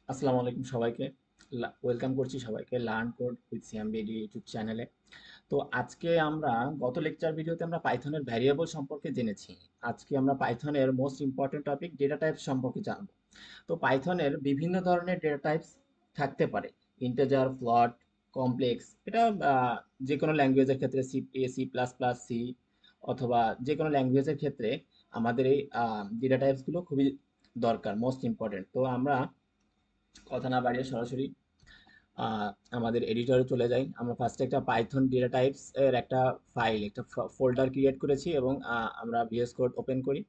আসসালামু আলাইকুম সবাইকে। ওয়েলকাম করছি সবাইকে learn code with CMBD YouTube চ্যানেলে। তো আজকে আমরা গত লেকচার ভিডিওতে আমরা পাইথনের ভ্যারিয়েবল সম্পর্কে জেনেছি। আজকে আমরা পাইথনের most important topic data types সম্পর্কে জানব। তো পাইথনের বিভিন্ন ধরনের ডেটা টাইপস থাকতে পারে। Integer, float, complex. এটা যে কোনো ল্যাঙ্গুয়েজের ক্ষেত্রে C, C plus plus, C অথবা যে কোনো ল্যাঙ্গুয়েজের ক্ষেত্রে আমাদের এই ডেটা টাইপসগুলো খুবই দরকার, মোস্ট ইম্পর্টেন্ট। তো আমরা কথা না বাড়িয়ে সরাসরি আহ, আমাদের এডিটরে চলে যাই। আমরা ফার্স্টে একটা পাইথন ডেটা টাইপস এর একটা ফাইল, একটা ফোল্ডার ক্রিয়েট করেছি এবং আমরা ভিএস কোড ওপেন করি।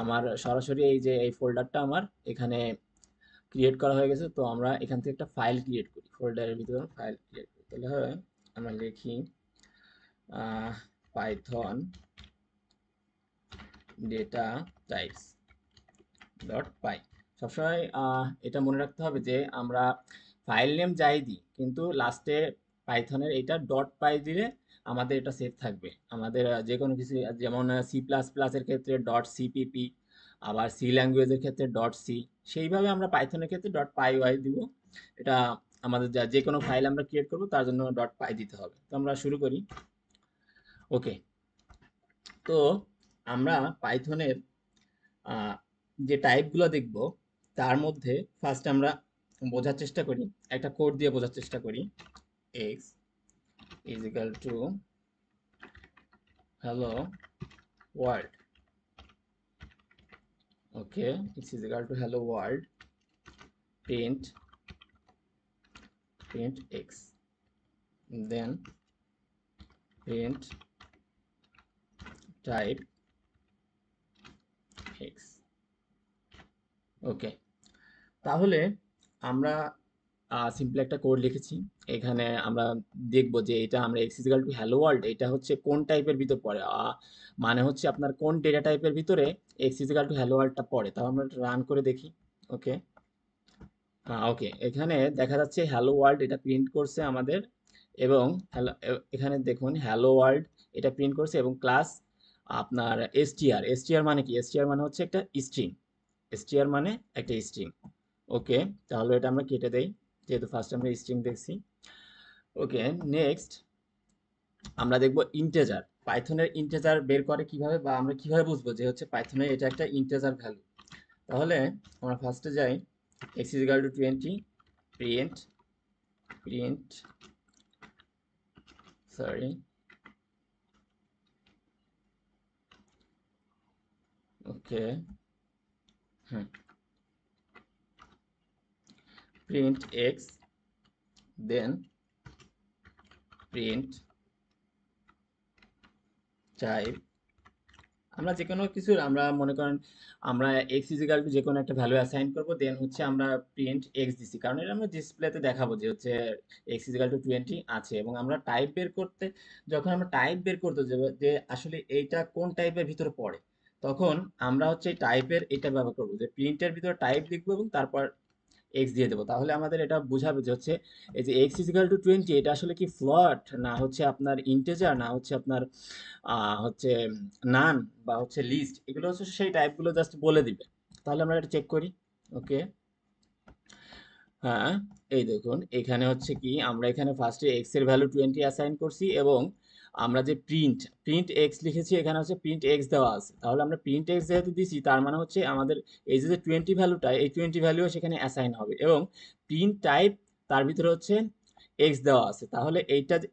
আমার সরাসরি এই যে এই ফোল্ডারটা আমার এখানে ক্রিয়েট করা হয়ে গেছে। তো আমরা এখান থেকে একটা ফাইল ক্রিয়েট করি, ফোল্ডারের ভিতরে ফাইল ক্রিয়েট করি। তাহলে হয় আমরা লিখি পাইথন ডেটা টাইপস ডট পাই। সবসময় এটা মনে রাখতে হবে যে আমরা ফাইল নেম যাই দিই, কিন্তু লাস্টে পাইথনের এটা ডট পাই দিলে আমাদের এটা সেভ থাকবে। আমাদের যে কোনো কিছু, যেমন সি প্লাস প্লাসের ক্ষেত্রে ডট সিপিপি, আবার সি ল্যাঙ্গুয়েজের ক্ষেত্রে ডট সি, সেইভাবে আমরা পাইথনের ক্ষেত্রে ডট পাই ওয়াই দিব। এটা আমাদের যে কোনো ফাইল আমরা ক্রিয়েট করব তার জন্য ডট পাই দিতে হবে। তো আমরা শুরু করি। ওকে, তো আমরা পাইথনের আহ, যে টাইপগুলো দেখব তার মধ্যে ফার্স্ট আমরা বোঝার চেষ্টা করি, একটা কোড দিয়ে বোঝার চেষ্টা করি। X is equal to hello world. Okay, x is equal to hello world, print print x, then print type x. Okay, তাহলে আমরা সিম্পল একটা কোড লিখেছি। এখানে আমরা দেখব যে এটা আমরা x is equal to hello world, এটা হচ্ছে কোন টাইপের ভিতর পড়ে। মানে হচ্ছে আপনার কোন ডেটা টাইপের ভিতরে এক্স ইজিক্যাল টু হ্যালো ওয়ার্ল্ডটা পড়ে। তাও আমরা রান করে দেখি। ওকে, ওকে, এখানে দেখা যাচ্ছে হ্যালো ওয়ার্ল্ড এটা প্রিন্ট করছে আমাদের। এবং হ্যালো, এখানে দেখুন হ্যালো ওয়ার্ল্ড এটা প্রিন্ট করছে এবং ক্লাস আপনার এসটিআর। এসটিআর মানে কি? এসটিআর মানে হচ্ছে একটা স্ট্রিং। এসটিআর মানে একটা স্ট্রিং। ওকে, তাহলে এটা আমরা কেটে দেই, যেহেতু ফার্স্ট আমরা স্ট্রিং দেখছি। ওকে, নেক্সট আমরা দেখব ইন্টেজার। পাইথনের ইন্টেজার বের করে কিভাবে, বা আমরা কিভাবে বুঝবো যে হচ্ছে পাইথনের এটা একটা ইন্টেজার ভ্যালু। তাহলে আমরা ফার্স্টে যাই, x is equal to 20, print print sorry okay, hmm, print x, then print type. আমরা যে কোনো কিছু আমরা মনে করেন আমরা এক্স ইজিক্যাল টু যে কোনো একটা ভ্যালু অ্যাসাইন করব, দেন হচ্ছে আমরা প্রিন্ট এক্স দিছি, কারণ এটা আমরা ডিসপ্লেতে দেখাবো যে হচ্ছে এক্স ইজিক্যাল টু 20 আছে। এবং আমরা টাইপ বের করতে, যখন আমরা টাইপ বের করতে যাবো যে আসলে এইটা কোন টাইপের ভিতরে পড়ে, তখন আমরা হচ্ছে টাইপের এটা ব্যবহার করবো, যে প্রিন্টের ভিতরে টাইপ লিখবো এবং তারপর এক্স দিয়ে দেবো। তাহলে আমাদের এটা বোঝাবে যে হচ্ছে এই যে এক্স ইজিক্যাল টু 20 এটা আসলে কি ফ্লট, না হচ্ছে আপনার ইন্টেজার, না হচ্ছে আপনার হচ্ছে নান, বা হচ্ছে লিস্ট। এগুলো হচ্ছে সেই টাইপগুলো জাস্ট বলে দিবে। তাহলে আমরা এটা চেক করি। ওকে, হ্যাঁ, এই দেখুন এখানে হচ্ছে কি আমরা এখানে ফার্স্টে এক্স এর ভ্যালু 20 অ্যাসাইন করছি, এবং আমরা যে প্রিন্ট প্রিন্ট এক্স লিখেছি এখানে হচ্ছে প্রিন্ট এক্স দেওয়া আছে। তাহলে আমরা প্রিন্ট এক্স যেহেতু দিছি, তার মানে হচ্ছে আমাদের এই যে 20 ভ্যালুটা, এই 20 ভ্যালুও সেখানে অ্যাসাইন হবে। এবং প্রিন্ট টাইপ, তার ভিতরে হচ্ছে এক্স দেওয়া আছে। তাহলে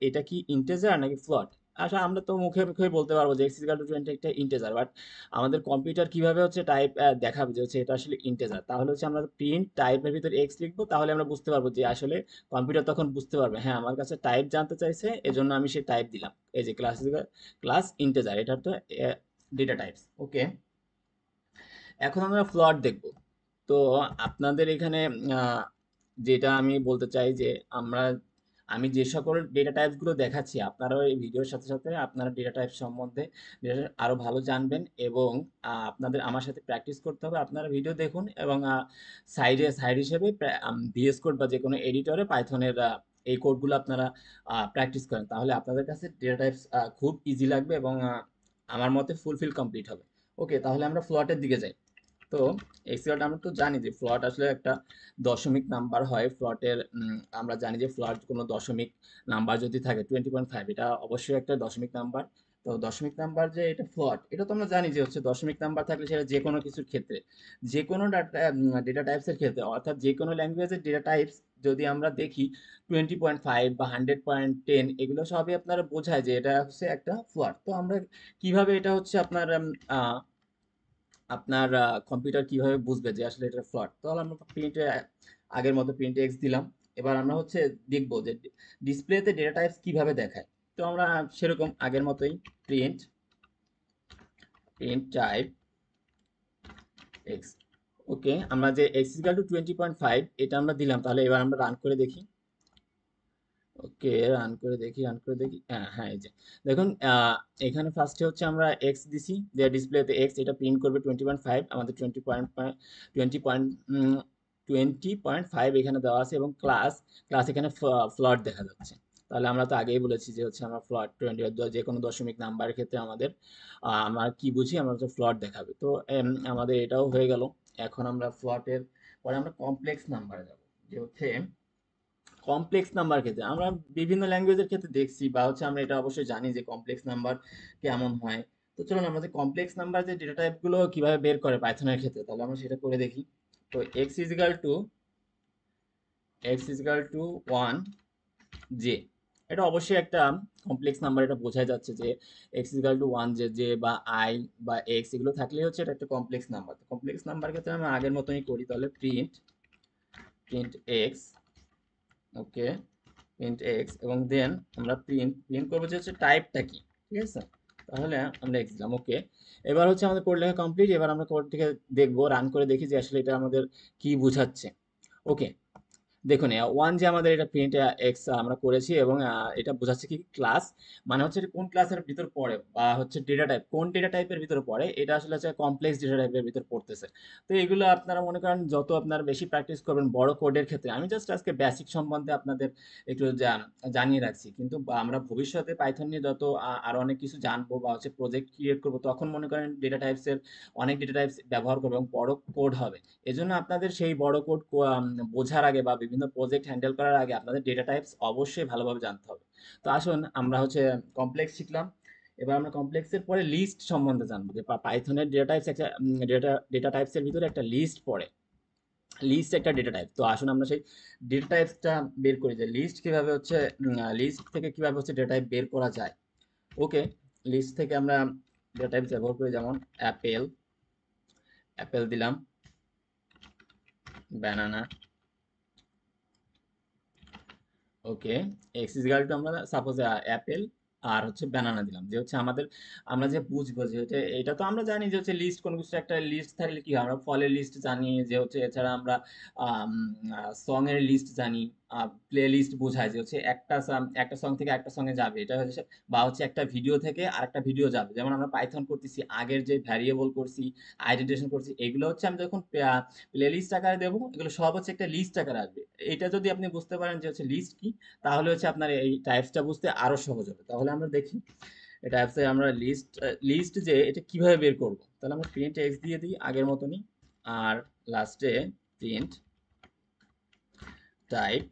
এটা কি ইন্টেজার নাকি ফ্লট? আচ্ছা, আমরা তো মুখে মুখে বলতে পারবো যে এক্স ইকুয়াল টু 20 একটা ইন্টেজার, বাট আমাদের কম্পিউটার কিভাবে হচ্ছে টাইপ দেখাবে যে হচ্ছে এটা আসলে ইন্টেজার। তাহলে হচ্ছে আমরা প্রিন্ট টাইপের ভিতরে এক্স লিখবো, তাহলে আমরা বুঝতে পারবো যে আসলে কম্পিউটার তখন বুঝতে পারবে হ্যাঁ আমার কাছে টাইপ জানতে চাইছে, এজন্য আমি সেই টাইপ দিলাম। এই যে ক্লাস ইন্টেজার, এটা তো ডেটা টাইপস। ওকে, এখন আমরা ফ্লট দেখব। তো আপনাদের এখানে আহ, যেটা আমি বলতে চাই যে আমরা আমি যে সকল ডেটা টাইপস গুলো দেখাচ্ছি, আপনারাও এই ভিডিওর সাথে সাথে আপনারা ডেটা টাইপ সম্বন্ধে আরো ভালো জানবেন। এবং আপনাদের আমার সাথে প্র্যাকটিস করতে হবে। আপনারা ভিডিও দেখুন এবং সাইড হিসেবে ভিএস কোড বা যে কোনো এডিটরে পাইথনের এই কোডগুলো আপনারা প্র্যাকটিস করেন, তাহলে আপনাদের কাছে ডেটা টাইপস খুব ইজি লাগবে এবং আমার মতে ফুলফিল কমপ্লিট হবে। ওকে, তাহলে আমরা ফ্লটের দিকে যাই। তো এক্সিলার আমরা তো জানি যে ফ্লট আসলে একটা দশমিক নাম্বার হয়। ফ্লটের আমরা জানি যে ফ্লট কোনো দশমিক নাম্বার যদি থাকে 20.5, এটা অবশ্যই একটা দশমিক নাম্বার। তো দশমিক নাম্বার যে এটা ফ্লট, এটা তো আমরা জানি যে হচ্ছে দশমিক নাম্বার থাকলে সেটা যে কোনো কিছুর ক্ষেত্রে, যে কোনো ডেটা টাইপসের ক্ষেত্রে, অর্থাৎ যে কোনো ল্যাঙ্গুয়েজের ডেটা টাইপস যদি আমরা দেখি 20.5 বা 100.10, এগুলো সবই আপনারা বোঝায় যে এটা হচ্ছে একটা ফ্লট। তো আমরা কিভাবে এটা হচ্ছে আপনার আপনার কম্পিউটার কিভাবে বুঝবে যে আসলে এটা ফ্লট? তাহলে আমরা প্রিন্টে আগের মতো প্রিন্ট এক্স দিলাম। এবার আমরা হচ্ছে দেখব যে ডিসপ্লেতে ডেটা টাইপস কিভাবে দেখায়। তো আমরা সেরকম আগের মতোই print print type x. Okay, আমরা যে এক্স ইকুয়াল টু 20.5 এটা আমরা দিলাম। তাহলে এবার আমরা রান করে দেখি। ওকে, রান করে দেখি। হ্যাঁ হ্যাঁ, এই যে দেখুন, এখানে ফার্স্টে হচ্ছে আমরা এক্স দিছি, যে ডিসপ্লেতে এক্স, এটা প্রিন্ট করবে 20.5, আমাদের 20.5 এখানে দেওয়া আছে, এবং ক্লাস ক্লাস এখানে ফ্লট দেখা যাচ্ছে। তাহলে আমরা তো আগেই বলেছি যে হচ্ছে আমরা ফ্লট 20 যে কোনো দশমিক নাম্বারের ক্ষেত্রে আমাদের আমরা কি বুঝি, আমরা হচ্ছে ফ্লট দেখাবে। তো আমাদের এটাও হয়ে গেল। এখন আমরা ফ্লটের পরে আমরা কমপ্লেক্স নাম্বারে যাব, যে হচ্ছে কমপ্লেক্স নাম্বার ক্ষেত্রে আমরা বিভিন্ন ল্যাঙ্গুয়েজের ক্ষেত্রে দেখছি, বা হচ্ছে আমরা এটা অবশ্যই জানি যে কমপ্লেক্স নাম্বার কেমন হয়। তো চলুন আমরা যে কমপ্লেক্স নাম্বার যে ডেটা টাইপ গুলো কিভাবে বের করে পাইথনের ক্ষেত্রে, তাহলে আমরা সেটা করে দেখি। তো x ইজিক্যাল টু 1 জে, এটা অবশ্যই একটা কমপ্লেক্স নাম্বার। এটা বোঝাই যাচ্ছে যে x is equal to 1 j, j বা আই বা এক্স এগুলো থাকলে হচ্ছে এটা একটা কমপ্লেক্স নাম্বার। তো কমপ্লেক্স নাম্বার ক্ষেত্রে আমরা আগের মতোই করি, তাহলে print print x. Okay, print x, এবং দেন আমরা প্রিন্ট প্রিন্ট করবো যে হচ্ছে টাইপটা কি। ঠিক আছে, তাহলে আমরা এক্স দিলাম। ওকে, এবার হচ্ছে আমাদের কোড লেখা কমপ্লিট। এবার আমরা কোডটিকে দেখবো, রান করে দেখি যে আসলে এটা আমাদের কি বুঝাচ্ছে। ওকে, দেখুন 1 যে আমাদের এটা প্রিন্ট এক্স আমরা করেছি, এবং এটা বোঝাচ্ছে কি ক্লাস, মানে হচ্ছে এটা কোন ক্লাসের ভিতর পড়ে, বা হচ্ছে ডেটা টাইপ কোন ডেটা টাইপের ভিতর পড়ে, এটা আসলে হচ্ছে কমপ্লেক্স ডেটা টাইপের ভিতর পড়তেছে। তো এগুলো আপনারা মনে করেন যত আপনারা বেশি প্র্যাকটিস করবেন বড় কোডের ক্ষেত্রে, আমি জাস্ট আজকে বেসিক সম্বন্ধে আপনাদের একটু জানিয়ে রাখছি, কিন্তু আমরা ভবিষ্যতে পাইথন নিয়ে যত আরো অনেক কিছু জানবো, বা হচ্ছে প্রজেক্ট ক্রিয়েট করবো, তখন মনে করেন ডেটা টাইপসের অনেক ডেটা টাইপস ব্যবহার করবো এবং বড় কোড হবে। এজন্য আপনাদের সেই বড় কোড বোঝার আগে বা বিভিন্ন প্রজেক্ট হ্যান্ডেল করার আগে আপনাদের ডেটা টাইপস অবশ্যই ভালোভাবে জানতে হবে। তো আসুন আমরা হচ্ছে কমপ্লেক্স শিখলাম। এবার আমরা কমপ্লেক্সের পরে লিস্ট সম্বন্ধে জানবো, যে পাইথনের ডেটা টাইপস একটা ডেটা টাইপসের ভিতরে একটা লিস্ট পড়ে। লিস্ট একটা ডেটা টাইপ। তো আসুন আমরা সেই ডেটা টাইপসটা বের করি, যে লিস্ট কিভাবে হচ্ছে লিস্ট থেকে কিভাবে হচ্ছে ডেটা টাইপ বের করা যায়। ওকে, লিস্ট থেকে আমরা ডেটা টাইপস ব্যবহার করি, যেমন অ্যাপেল, অ্যাপেল দিলাম, banana. Okay, x is equal to আমরা সাপোজ অ্যাপেল আর হচ্ছে ব্যানানা দিলাম, যে হচ্ছে আমাদের আমরা যে বুঝবো যে হচ্ছে এটা তো আমরা জানি যে হচ্ছে লিস্ট কোন কিছু একটা লিস্ট থাকলে কি হয়, আমরা ফলের লিস্ট জানি, যে হচ্ছে এছাড়া আমরা সং এর লিস্ট জানি, প্লে লিস্ট বোঝায় যে হচ্ছে একটা সং থেকে একটা সঙ্গে যাবে, এটা হচ্ছে, বা হচ্ছে একটা ভিডিও থেকে আরেকটা ভিডিও যাবে। যেমন আমরা পাইথন করতেছি, আগের যে ভ্যারিয়েবল করছি, আইডেন্টিফিকেশন করছি, এগুলো হচ্ছে আমি যখন প্লে লিস্ট আকারে দেবো, এগুলো সব হচ্ছে একটা লিস্ট আকারে আসবে। এটা যদি আপনি বুঝতে পারেন যে হচ্ছে লিস্ট কি, তাহলে হচ্ছে আপনার এই টাইপসটা বুঝতে আরো সহজ হবে। তাহলে আমরা দেখি এই টাইপসে আমরা লিস্ট লিস্ট যে এটা কিভাবে বের করব। তাহলে আমরা প্রিন্ট এক্স দিয়ে দিই আগের মতনই, আর লাস্টে প্রিন্ট টাইপ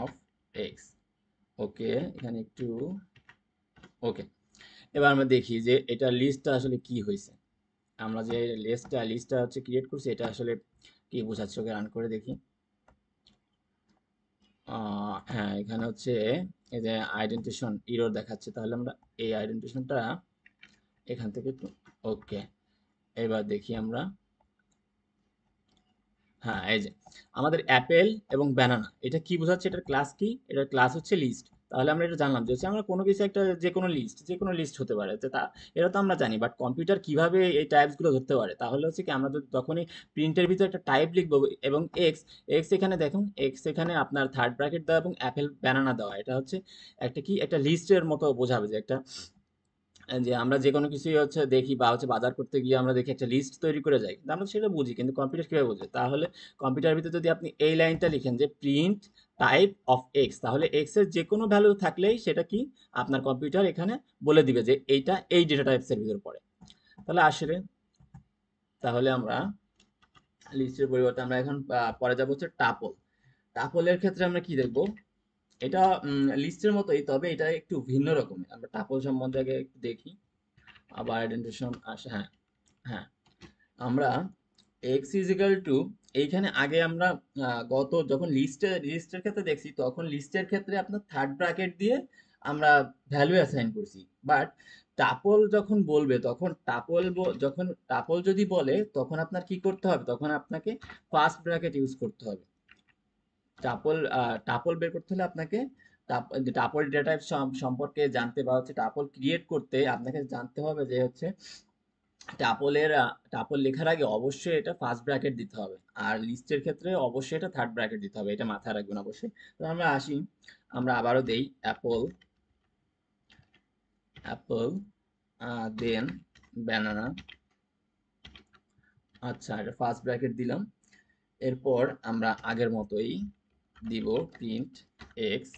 অফ এক্স। ওকে, এখানে একটু ওকে, এবার আমরা দেখি যে এটা লিস্টটা আসলে কি হয়েছে। আমরা যে লিস্টটা হচ্ছে ক্রিয়েট করছি, এটা আসলে কি বোঝাচ্ছে। ওকে, রান করে দেখি। হ্যাঁ, এখানে হচ্ছে এই যে আইডেন্টিফিকেশন এরর দেখাচ্ছে, তাহলে আমরা এই আইডেন্টিফিকেশনটা এখান থেকে ওকে, এবার দেখি আমরা। হ্যাঁ, এই যে আমাদের অ্যাপেল এবং ব্যানানা, এটা কি বোঝাচ্ছে, এটার ক্লাস কি, এটার ক্লাস হচ্ছে লিস্ট। তাহলে আমরা এটা জানলাম যে হচ্ছে আমরা কোনো কিছু একটা যে কোনো লিস্ট হতে পারে, তো তা এটা তো আমরা জানি, বাট কম্পিউটার কিভাবে এই টাইপস গুলো ধরতে পারে। তাহলে হচ্ছে কি আমরা যখনই প্রিন্টের ভিতরে একটা টাইপ লিখবো, এবং এক্স, এক্স এখানে দেখুন, এক্স এখানে আপনার থার্ড ব্র্যাকেট দেওয়া এবং অ্যাপেল ব্যানানা দেওয়া, এটা হচ্ছে একটা কি একটা লিস্টের মতো বোঝাবে, যে একটা যে আমরা যে কোনো কিছুই হচ্ছে দেখি, বা হচ্ছে বাজার করতে গিয়ে আমরা দেখি একটা লিস্ট তৈরি করে যাই, কিন্তু আমরা সেটা বুঝি, কিন্তু কম্পিউটার কিভাবে বোঝে। তাহলে কম্পিউটার ভিতরে যদি আপনি এই লাইনটা লিখেন যে প্রিন্ট টাইপ অফ এক্স, তাহলে এক্স এর যে কোনো ভ্যালু থাকলেই সেটা কি আপনার কম্পিউটার এখানে বলে দিবে যে এইটা এই ডেটা টাইপস এর ভিতর পড়ে। তাহলে আসলে তাহলে আমরা লিস্টের পরিবর্তে আমরা এখন পরে যাবো হচ্ছে টাপল। টাপলের ক্ষেত্রে আমরা কি দেখবো, এটা লিস্টের মতোই, তবে এটা একটু ভিন্ন রকমের। আমরা টাপল সম্বন্ধে আগে একটু দেখি, আবার আইডেন্টিফিকেশন আসে। হ্যাঁ, হ্যাঁ, আমরা এক্স ইজিক্যাল টু, এইখানে আগে আমরা গত যখন লিস্টের ক্ষেত্রে দেখছি, তখন লিস্টের ক্ষেত্রে আপনার থার্ড ব্র্যাকেট দিয়ে আমরা ভ্যালু অ্যাসাইন করছি। বাট টাপল যখন বলবে, তখন যখন টাপল যদি বলে, তখন আপনার কি করতে হবে, তখন আপনাকে ফার্স্ট ব্র্যাকেট ইউজ করতে হবে। টাপল টাপল বের করতে হলে আপনাকে টাপল ডেটা টাইপ সম্পর্কে জানতে, বা হচ্ছে টাপল ক্রিয়েট করতে আপনাকে জানতে হবে যে হচ্ছে টাপলের টাপল লেখার আগে অবশ্যই এটা ফার্স্ট ব্র্যাকেট দিতে হবে, আর লিস্টের ক্ষেত্রে অবশ্যই এটা থার্ড ব্র্যাকেট দিতে হবে, এটা মাথায় রাখবেন অবশ্যই। তো আমরা আসি, আমরা আবারও দেই অ্যাপল, অ্যাপল, দেন ব্যানানা। আচ্ছা, এটা ফার্স্ট ব্র্যাকেট দিলাম। এরপর আমরা আগের মতোই দিব print x,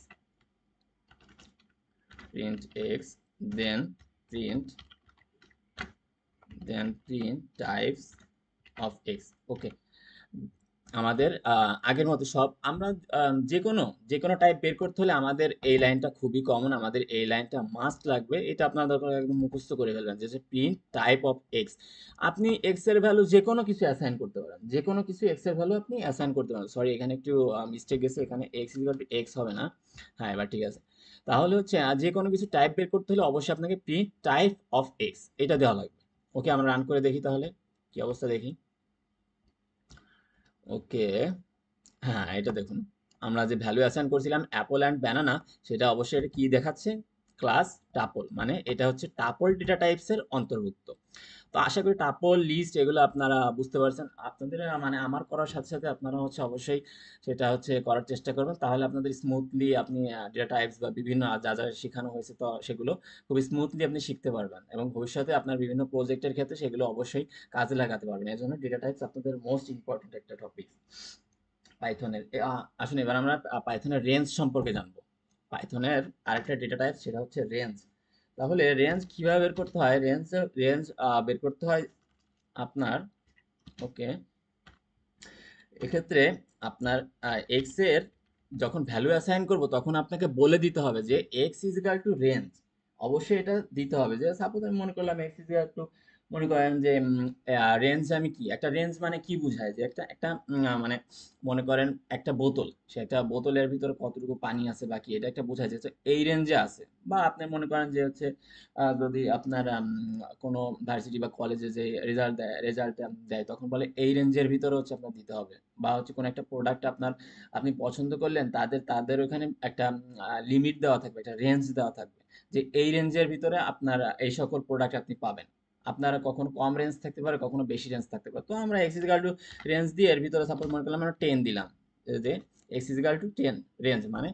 print x, then print print types of x. Okay, আমাদের আগের মতো সব আমরা যে কোনো টাইপ বের করতে হলে আমাদের এই লাইনটা খুবই কমন, আমাদের এই লাইনটা মাস্ট লাগবে। এটা আপনার দরকার একদম মুখস্থ করে ফেলবেন, যে প্রিন্ট টাইপ অফ এক্স। আপনি এক্স এর ভ্যালু যে কোনো কিছু অ্যাসাইন করতে পারেন, যে কোনো কিছু এক্স এর ভ্যালু আপনি অ্যাসাইন করতে পারেন। সরি, এখানে একটু মিস্টেক গেছে, এখানে এক্স ইকুয়াল টু এক্স হবে না। হ্যাঁ, এবার ঠিক আছে। তাহলে হচ্ছে যে কোনো কিছু টাইপ বের করতে হলে অবশ্যই আপনাকে প্রিন্ট টাইপ অফ এক্স এটা দেওয়া লাগবে। ওকে, আমরা রান করে দেখি তাহলে কি অবস্থা, দেখি। ওকে, হ্যাঁ, এটা দেখুন, আমরা যে ভ্যালু অ্যাসাইন করছিলাম অ্যাপল অ্যান্ড ব্যানানা, সেটা অবশ্যই এটা কি দেখাচ্ছে, ক্লাস টাপল, মানে এটা হচ্ছে টাপল ডেটা টাইপসের অন্তর্ভুক্ত। তো আশা করি টাপল লিস্ট এগুলো আপনারা বুঝতে পারছেন। আপনাদের মানে আমার করার সাথে সাথে আপনারা হচ্ছে অবশ্যই সেটা হচ্ছে করার চেষ্টা করবেন, তাহলে আপনাদের স্মুথলি আপনি ডেটা টাইপস বা বিভিন্ন যা যা শেখানো হয়েছে তো সেগুলো খুব স্মুথলি আপনি শিখতে পারবেন, এবং ভবিষ্যতে আপনার বিভিন্ন প্রজেক্টের ক্ষেত্রে সেগুলো অবশ্যই কাজে লাগাতে পারবেন। এর জন্য ডেটা টাইপস আপনাদের মোস্ট ইম্পর্টেন্ট একটা টপিক পাইথনের। আসুন এবার আমরা পাইথনের রেঞ্জ সম্পর্কে জানবো। পাইথনের আরেকটা ডেটা টাইপ, সেটা হচ্ছে রেঞ্জ। তাহলে রেঞ্জ কিভাবে বের করতে হয়, রেঞ্জ রেঞ্জ বের করতে হয় আপনার। ওকে, এক্ষেত্রে আপনার এক্স এর যখন ভ্যালু অ্যাসাইন করব, তখন আপনাকে বলে দিতে হবে যে x is equal two range. অবশ্যই এটা দিতে হবে, যে সাপোজ আমি মনে করলাম এক্স ইজ ইকাল টু, মনে করেন যে রেঞ্জ, আমি কি একটা রেঞ্জ মানে কি বুঝায়, যে একটা একটা মানে মনে করেন একটা বোতল, সে একটা বোতলের ভিতরে কতটুকু পানি আছে বাকি, এটা একটা বোঝায় যে হচ্ছে এই রেঞ্জে আছে। বা আপনি মনে করেন যে হচ্ছে যদি আপনার কোনো ভার্সিটি বা কলেজে যে রেজাল্ট দেয়, তখন বলে এই রেঞ্জের ভিতরে হচ্ছে আপনার দিতে হবে। বা হচ্ছে কোনো একটা প্রোডাক্ট আপনি পছন্দ করলেন, তাদের তাদের ওখানে একটা লিমিট দেওয়া থাকবে, একটা রেঞ্জ দেওয়া থাকবে, যে এই রেঞ্জের ভিতরে আপনার এই সকল প্রোডাক্ট আপনি পাবেন। আপনারা কখনো কম রেঞ্জ থাকতে পারে, কখনো বেশি রেঞ্জ থাকতে পারে। তো আমরা এক্স ইজিক্যাল টু রেঞ্জ দিয়ে এর ভিতরে সাপোজ মনে করলাম আমরা 10 দিলাম, যে এক্স ইজিক্যাল টু 10 রেঞ্জ, মানে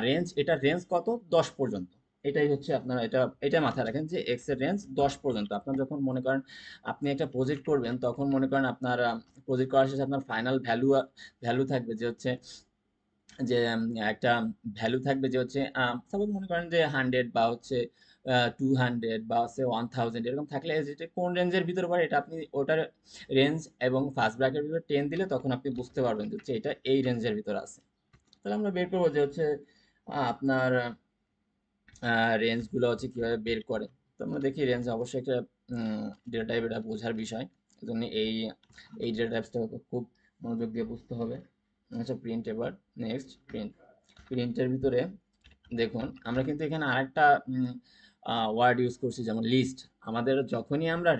রেঞ্জ, এটা রেঞ্জ কত, 10 পর্যন্ত। এটাই হচ্ছে আপনারা এটা মাথায় রাখেন যে এক্স এর রেঞ্জ 10 পর্যন্ত। আপনার যখন মনে করেন আপনি একটা প্রজেক্ট করবেন, তখন মনে করেন আপনার প্রজেক্ট করার শেষে আপনার ফাইনাল ভ্যালু থাকবে যে হচ্ছে, যে একটা ভ্যালু থাকবে যে হচ্ছে সাপোজ মনে করেন যে 100 বা হচ্ছে 200 বা হচ্ছে 1000, এরকম থাকলে যেটা কোন রেঞ্জের ভিতরে পড়ে, এটা আপনি ওটার রেঞ্জ এবং ফার্স্ট ব্র্যাকেটের ভিতরে 10 দিলে তখন আপনি বুঝতে পারবেন যে হচ্ছে এটা এই রেঞ্জের ভিতরে আছে। তাহলে আমরা বের করবো যে হচ্ছে আপনার রেঞ্জগুলো হচ্ছে কিভাবে বের করে। তো আমরা দেখি রেঞ্জ অবশ্যই একটা ডেটা টাইপ, এটা বোঝার বিষয়। এজন্য এই ডেটা টাইপসটা খুব মনোযোগ দিয়ে বুঝতে হবে। আচ্ছা, প্রিন্ট, এবার নেক্সট প্রিন্টের ভিতরে দেখুন, আমরা কিন্তু এখানে আরেকটা ওয়ার্ড ইউজ করছি, যেমন লিস্ট। আমাদের যখনই আমরা